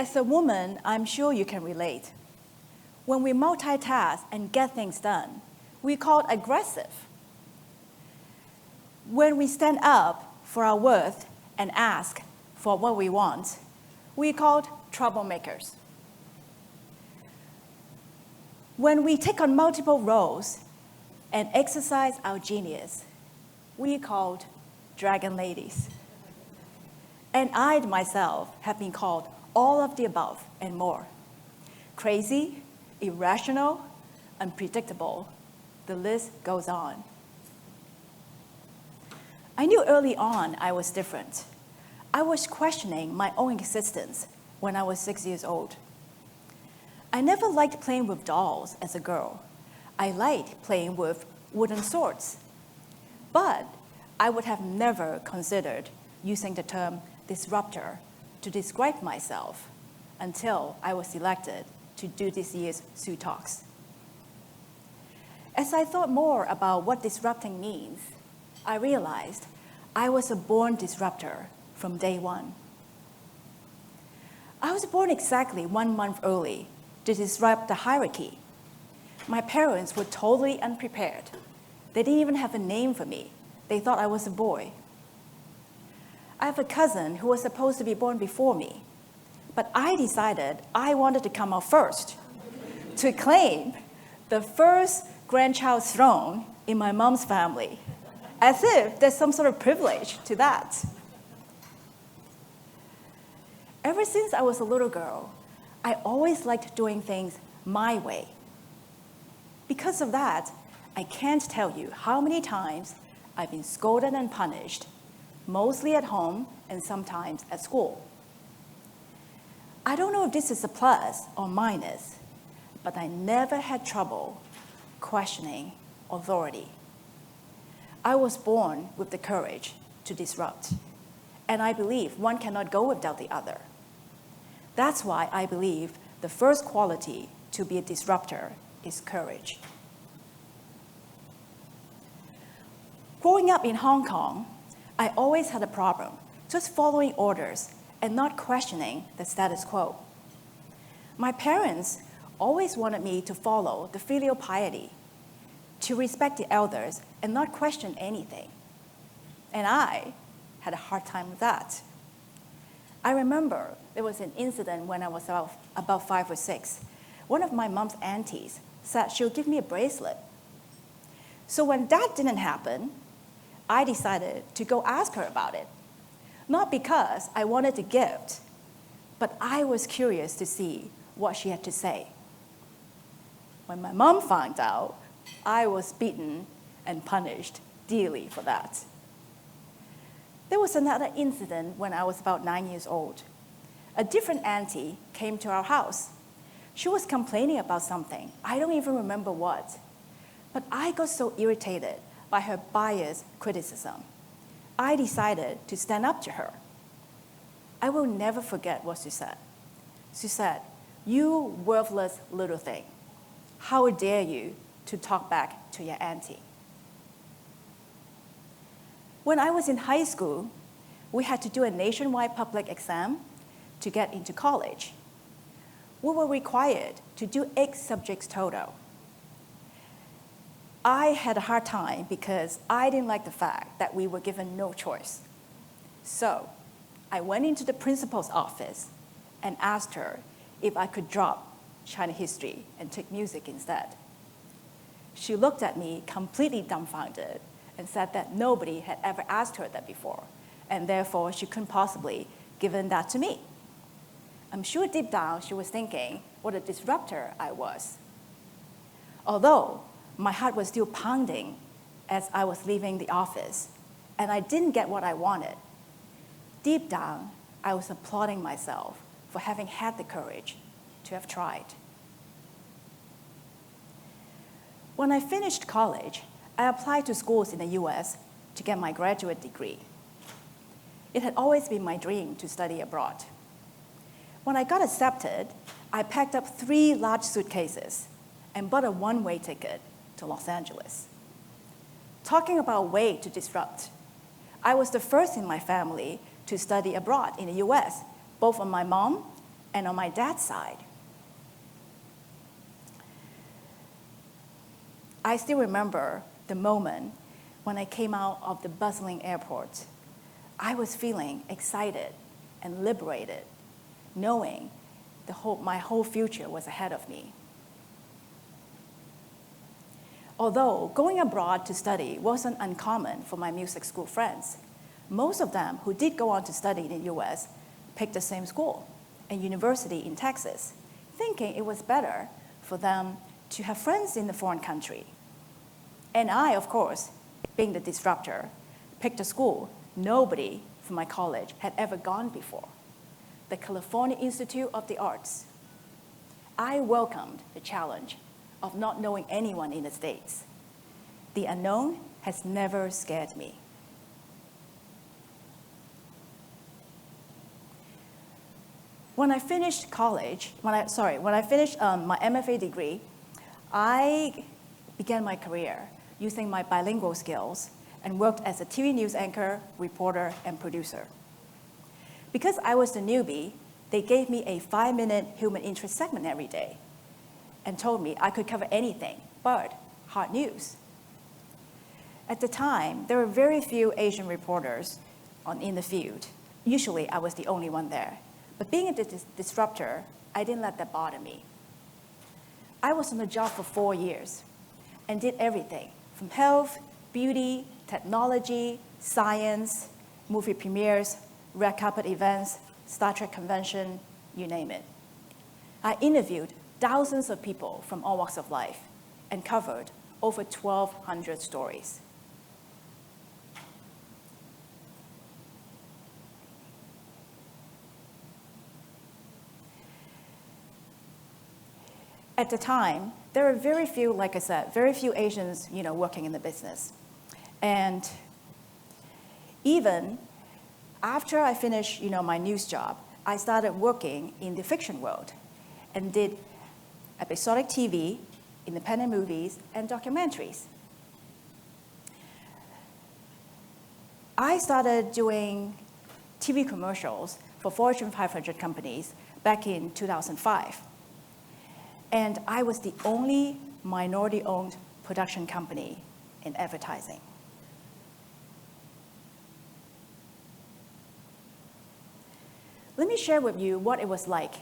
As a woman, I'm sure you can relate. When we multitask and get things done, we call it aggressive. When we stand up for our worth and ask for what we want, we call it troublemakers. When we take on multiple roles and exercise our genius, we called dragon ladies. And I myself have been called all of the above and more. Crazy, irrational, unpredictable, the list goes on. I knew early on I was different. I was questioning my own existence when I was 6 years old. I never liked playing with dolls as a girl. I liked playing with wooden swords. But I would have never considered using the term disruptor to describe myself until I was selected to do this year's Sioux Talks. As I thought more about what disrupting means, I realized I was a born disruptor from day one. I was born exactly 1 month early to disrupt the hierarchy. My parents were totally unprepared. They didn't even have a name for me. They thought I was a boy. I have a cousin who was supposed to be born before me, but I decided I wanted to come out first to claim the first grandchild's throne in my mom's family, as if there's some sort of privilege to that. Ever since I was a little girl, I always liked doing things my way. Because of that, I can't tell you how many times I've been scolded and punished, mostly at home and sometimes at school. I don't know if this is a plus or minus, but I never had trouble questioning authority. I was born with the courage to disrupt, and I believe one cannot go without the other. That's why I believe the first quality to be a disruptor is courage. Growing up in Hong Kong, I always had a problem just following orders and not questioning the status quo. My parents always wanted me to follow the filial piety, to respect the elders and not question anything. And I had a hard time with that. I remember there was an incident when I was about 5 or 6. One of my mom's aunties said she'll give me a bracelet. So when that didn't happen, I decided to go ask her about it. Not because I wanted the gift, but I was curious to see what she had to say. When my mom found out, I was beaten and punished dearly for that. There was another incident when I was about 9 years old. A different auntie came to our house. She was complaining about something. I don't even remember what. But I got so irritated by her biased criticism. I decided to stand up to her. I will never forget what she said. She said, "You worthless little thing. How dare you to talk back to your auntie?" When I was in high school, we had to do a nationwide public exam to get into college. We were required to do 8 subjects total. I had a hard time because I didn't like the fact that we were given no choice. So I went into the principal's office and asked her if I could drop China history and take music instead. She looked at me completely dumbfounded and said that nobody had ever asked her that before, and therefore she couldn't possibly given that to me. I'm sure deep down she was thinking what a disruptor I was. Although my heart was still pounding as I was leaving the office, and I didn't get what I wanted. Deep down, I was applauding myself for having had the courage to have tried. When I finished college, I applied to schools in the US to get my graduate degree. It had always been my dream to study abroad. When I got accepted, I packed up 3 large suitcases and bought a one-way ticket to Los Angeles. Talking about a way to disrupt, I was the first in my family to study abroad in the US, both on my mom and on my dad's side. I still remember the moment when I came out of the bustling airport. I was feeling excited and liberated, knowing my whole future was ahead of me. Although going abroad to study wasn't uncommon for my music school friends, most of them who did go on to study in the US picked the same school and university in Texas, thinking it was better for them to have friends in the foreign country. And I, of course, being the disruptor, picked a school nobody from my college had ever gone before, the California Institute of the Arts. I welcomed the challenge of not knowing anyone in the States. The unknown has never scared me. When I finished college, when I finished my MFA degree, I began my career using my bilingual skills and worked as a TV news anchor, reporter, and producer. Because I was the newbie, they gave me a 5-minute human interest segment every day and told me I could cover anything but hot news. At the time, there were very few Asian reporters in the field. Usually, I was the only one there. But being a disruptor, I didn't let that bother me. I was on the job for 4 years and did everything from health, beauty, technology, science, movie premieres, red carpet events, Star Trek convention, you name it. I interviewed thousands of people from all walks of life and covered over 1,200 stories. At the time, there were very few, like I said, very few Asians, working in the business. And even after I finished, my news job, I started working in the fiction world and did episodic TV, independent movies, and documentaries. I started doing TV commercials for Fortune 500 companies back in 2005. And I was the only minority-owned production company in advertising. Let me share with you what it was like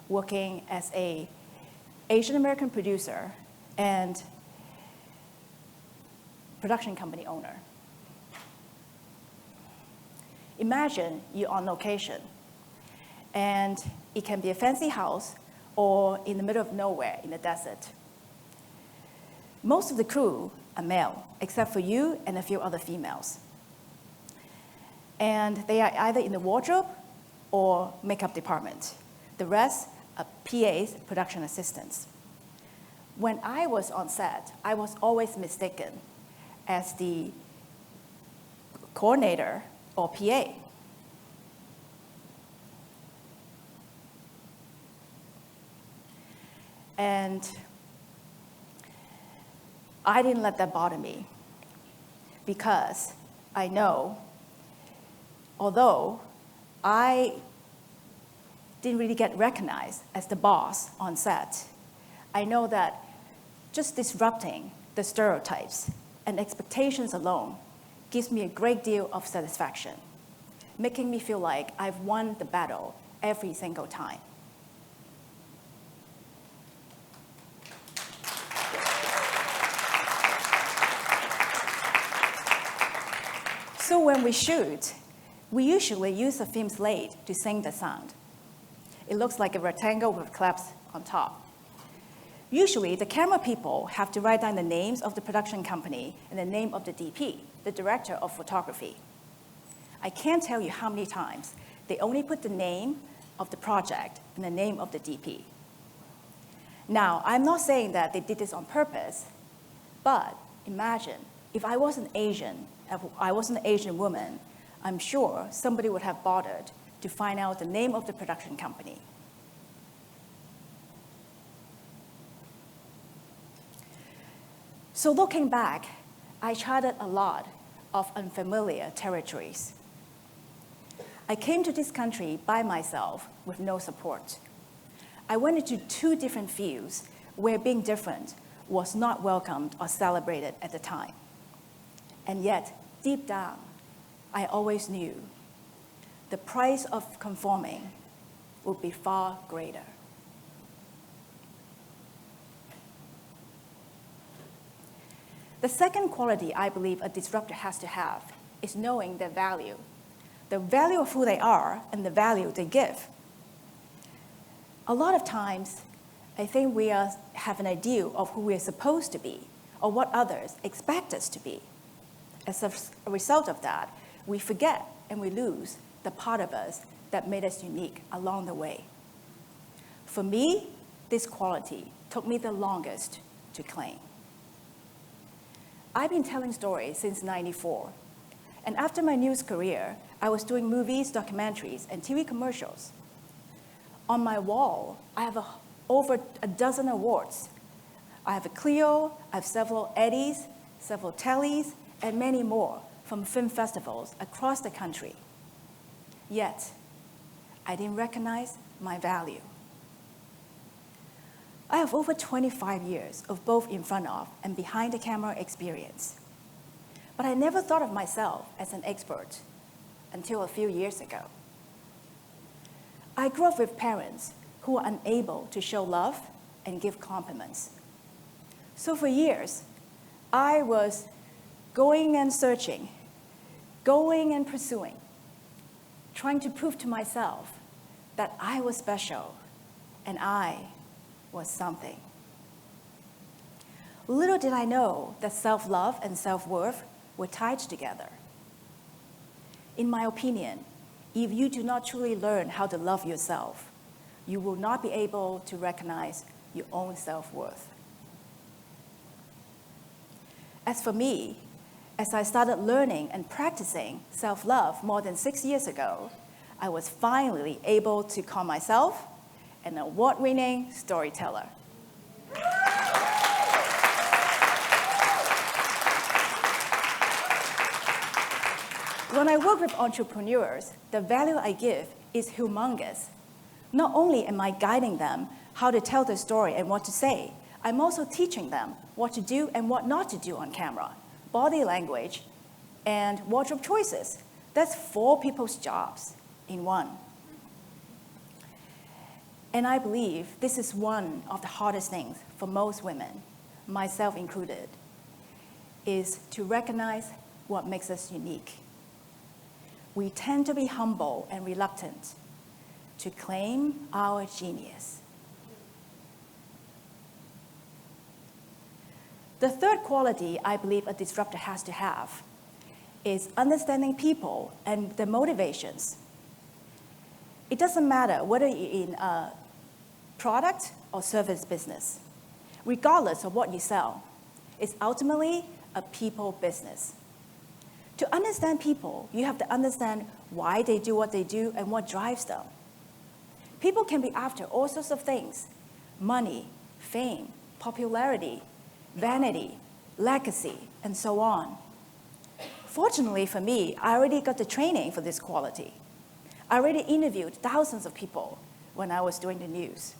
working as an Asian American producer and production company owner. Imagine you're on location, and it can be a fancy house or in the middle of nowhere in the desert. Most of the crew are male, except for you and a few other females. And they are either in the wardrobe or makeup department. The rest are PAs, production assistants. When I was on set, I was always mistaken as the coordinator or PA. And I didn't let that bother me because I know, although I didn't really get recognized as the boss on set, I know that just disrupting the stereotypes and expectations alone gives me a great deal of satisfaction, making me feel like I've won the battle every single time. So when we shoot, we usually use a film slate to sync the sound. It looks like a rectangle with claps on top. Usually, the camera people have to write down the names of the production company and the name of the DP, the director of photography. I can't tell you how many times they only put the name of the project and the name of the DP. Now, I'm not saying that they did this on purpose, but imagine if I was an Asian woman, I'm sure somebody would have bothered to find out the name of the production company. So looking back, I charted a lot of unfamiliar territories. I came to this country by myself with no support. I went into two different fields where being different was not welcomed or celebrated at the time. And yet, deep down, I always knew the price of conforming would be far greater. The second quality I believe a disruptor has to have is knowing their value, the value of who they are and the value they give. A lot of times, I think we have an idea of who we are supposed to be or what others expect us to be. As a result of that, we forget and we lose the part of us that made us unique along the way. For me, this quality took me the longest to claim. I've been telling stories since '94, and after my news career, I was doing movies, documentaries, and TV commercials. On my wall, I have over a dozen awards. I have a Clio, I have several Eddies, several Tellys, and many more from film festivals across the country. Yet, I didn't recognize my value. I have over 25 years of both in front of and behind the camera experience. But I never thought of myself as an expert until a few years ago. I grew up with parents who were unable to show love and give compliments. So for years, I was going and searching, going and pursuing, trying to prove to myself that I was special and I was something. Little did I know that self-love and self-worth were tied together. In my opinion, if you do not truly learn how to love yourself, you will not be able to recognize your own self-worth. As for me, as I started learning and practicing self-love more than 6 years ago, I was finally able to call myself an award-winning storyteller. When I work with entrepreneurs, the value I give is humongous. Not only am I guiding them how to tell the story and what to say, I'm also teaching them what to do and what not to do on camera, body language, and wardrobe choices. That's 4 people's jobs in one. And I believe this is one of the hardest things for most women, myself included, is to recognize what makes us unique. We tend to be humble and reluctant to claim our genius. The third quality I believe a disruptor has to have is understanding people and their motivations. It doesn't matter whether you're in a product or service business. Regardless of what you sell, it's ultimately a people business. To understand people, you have to understand why they do what they do and what drives them. People can be after all sorts of things: money, fame, popularity, vanity, legacy, and so on. Fortunately for me, I already got the training for this quality. I already interviewed thousands of people when I was doing the news.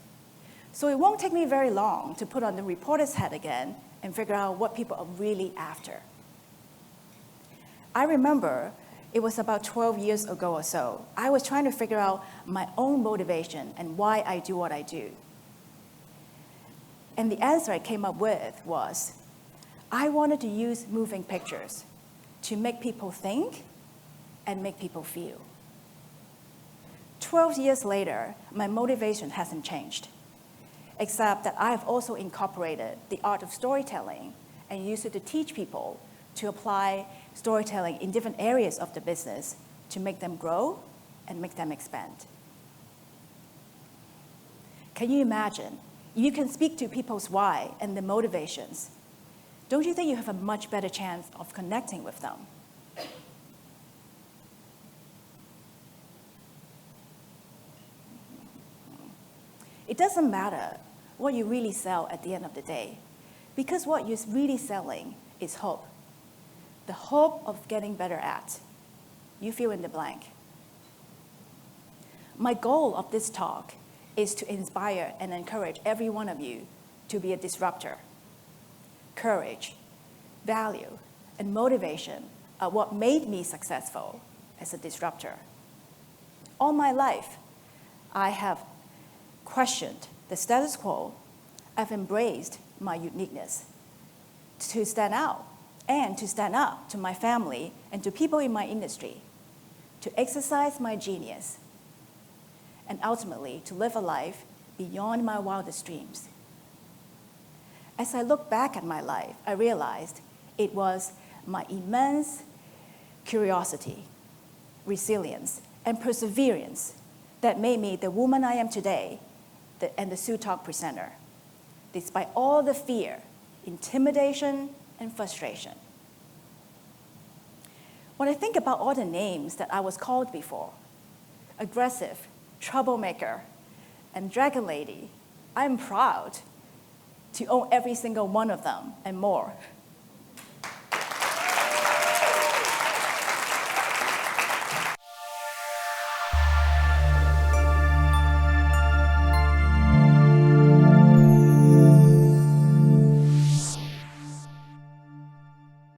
So it won't take me very long to put on the reporter's hat again and figure out what people are really after. I remember it was about 12 years ago or so. I was trying to figure out my own motivation and why I do what I do. And the answer I came up with was, I wanted to use moving pictures to make people think and make people feel. 12 years later, my motivation hasn't changed, except that I have also incorporated the art of storytelling and used it to teach people to apply storytelling in different areas of the business to make them grow and make them expand. Can you imagine? You can speak to people's why and their motivations. Don't you think you have a much better chance of connecting with them? It doesn't matter what you really sell at the end of the day, because what you're really selling is hope. The hope of getting better at. You fill in the blank. My goal of this talk is to inspire and encourage every one of you to be a disruptor. Courage, value, and motivation are what made me successful as a disruptor. All my life, I have questioned the status quo. I've embraced my uniqueness to stand out and to stand up to my family and to people in my industry, to exercise my genius, and ultimately to live a life beyond my wildest dreams. As I look back at my life, I realized it was my immense curiosity, resilience, and perseverance that made me the woman I am today and the Sue Talk presenter, despite all the fear, intimidation, and frustration. When I think about all the names that I was called before, aggressive, troublemaker, and dragon lady, I'm proud to own every single one of them and more.